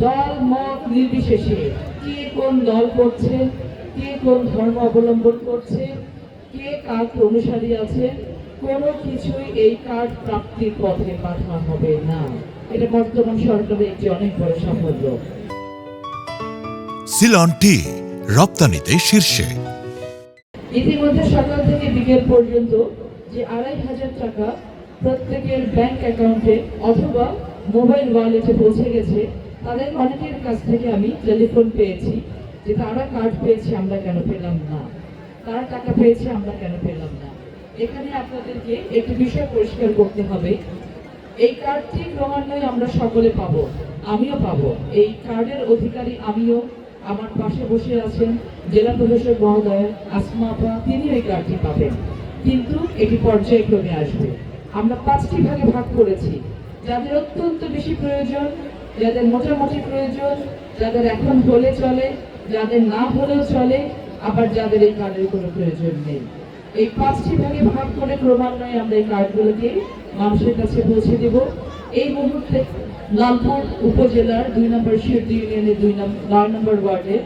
দল মত নির্বিশেষে কে কোন দল করছে, কে কোন ধর্ম অবলম্বন করছে, কে কার অনুসারী আছে, কোনো কিছুই এই কার্ড প্রাপ্তির পথে বাধা হবে না। এটা বর্তমান সরকারের একটি অনেক বড় সাফল্য। সিলন টি রপ্তানিতে শীর্ষে। ইতিমধ্যে সকাল থেকে বিকেল পর্যন্ত যে ২৫০০ টাকা প্রত্যেকের ব্যাংক অ্যাকাউন্টে অথবা মোবাইল ওয়ালেটে পৌঁছে গেছে, তাদের অনেকের কাছ থেকে আমি টেলিফোন পেয়েছি যে তারা কার্ড পেয়েছে, আমরা কেন পেলাম না, তারা টাকা পেয়েছে, আমরা কেন পেলাম না। এখানে আপনাদেরকে একটি বিষয় পরিষ্কার করতে হবে, এই কার্ডটি ক্রমান্বয়ে আমরা সকলে পাবো, আমিও পাবো। এই কার্ডের অধিকারী আমিও, আমার পাশে বসে আছেন জেলা প্রশাসক মহোদয় আসমা আপা, তিনি এই কার্ডটি পাবেন, কিন্তু এটি পর্যায়ক্রমে আসবে। আমরা 5টি ভাগে ভাগ করেছি, যাদের অত্যন্ত বেশি প্রয়োজন, যাদের মোটামুটি প্রয়োজন, যাদের এখন হলে চলে, যাদের না হলেও চলে, আবার যাদের এই কার্ডের কোনো প্রয়োজন নেই। এই 5টি ভাগে ভাগ করে ক্রমান্বয়ে আমরা এই কার্ডগুলোকে মানুষের কাছে পৌঁছে দেব। এই মুহূর্তে লালপুর উপজেলার 2 নম্বর শিরদি ইউনিয়নের 9 নম্বর ওয়ার্ডে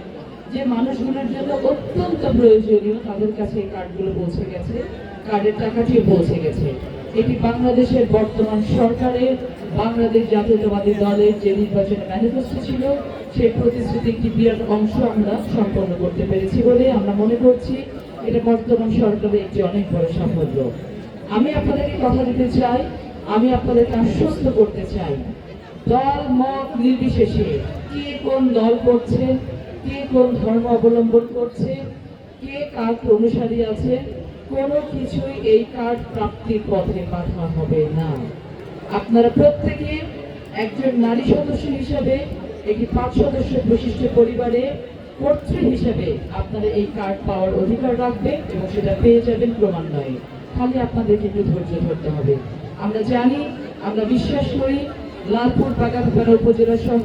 যে মানুষগুলোর জন্য অত্যন্ত প্রয়োজনীয়, তাদের কাছে এই কার্ডগুলো পৌঁছে গেছে, কার্ডের টাকাটিও পৌঁছে গেছে। এটি বাংলাদেশের বর্তমান সরকারের, বাংলাদেশ জাতীয়তাবাদী দলের যে নির্বাচনের ম্যানিফেস্টো ছিল, সেই প্রতিশ্রুতির একটি বিরাট অংশ আমরা সম্পন্ন করতে পেরেছি বলে আমরা মনে করছি। এটা বর্তমান সরকারের একটি অনেক বড় সাফল্য। আমি আপনাদেরকে কথা দিতে চাই, আমি আপনাদেরকে আশ্বস্ত করতে চাই, দল মত নির্বিশেষে কে কোন দল করছে, কে কোন ধর্ম অবলম্বন করছে, কে কার অনুসারী আছে, কোনো কিছুই এই কার্ড প্রাপ্তির পথে বাধা হবে না। আপনারা প্রত্যেকে একজন নারী সদস্য হিসাবে, একটি 5 সদস্য বিশিষ্ট পরিবারে কর্ত্রী হিসেবে আপনারা এই কার্ড পাওয়ার অধিকার রাখবেন এবং সেটা পেয়ে যাবেন ক্রমান্বয়ে। খালি আপনাদেরকে একটু ধৈর্য ধরতে হবে। আমরা জানি, আমরা বিশ্বাস করি, লালপুর বাগানপাড়া উপজেলা সহ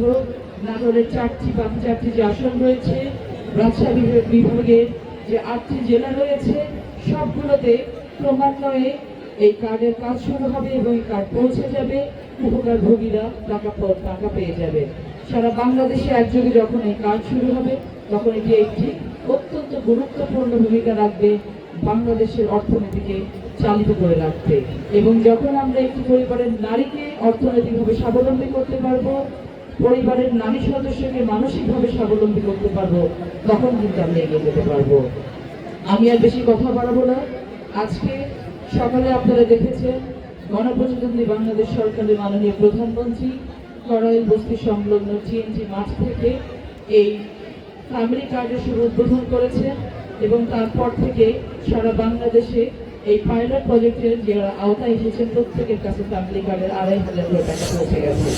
নাটোরের 4টি যে আসন রয়েছে, রাজশাহী বিভাগের যে 8টি জেলা রয়েছে, সবগুলোতে ক্রমান্বয়ে এই কার্ডের কাজ শুরু হবে এবং এই কার্ড পৌঁছে যাবে, উপকারভোগীরা টাকা পেয়ে যাবে। সারা বাংলাদেশে একযোগে যখন এই কাজ শুরু হবে, তখন এটি একটি অত্যন্ত গুরুত্বপূর্ণ ভূমিকা রাখবে বাংলাদেশের অর্থনীতিকে চালিত করে রাখতে। এবং যখন আমরা একটি পরিবারের নারীকে অর্থনৈতিকভাবে স্বাবলম্বী করতে পারবো, পরিবারের নারী সদস্যকে মানসিকভাবে স্বাবলম্বী করতে পারবো, তখন কিন্তু আমরা এগিয়ে যেতে পারবো। আমি আর বেশি কথা বাড়াবো না। আজকে সকালে আপনারা দেখেছেন গণপ্রজাতন্ত্রী বাংলাদেশ সরকারের মাননীয় প্রধানমন্ত্রী করাইল বস্তি সংলগ্ন TNT মাঠ থেকে এই ফ্যামিলি কার্ডের শুভ উদ্বোধন করেছেন এবং তারপর থেকে সারা বাংলাদেশে এই পাইলট প্রজেক্টের যারা আওতায় এসেছেন প্রত্যেকের কাছে ফ্যামিলি কার্ডের ২৫০০ টাকা পৌঁছে গেছে।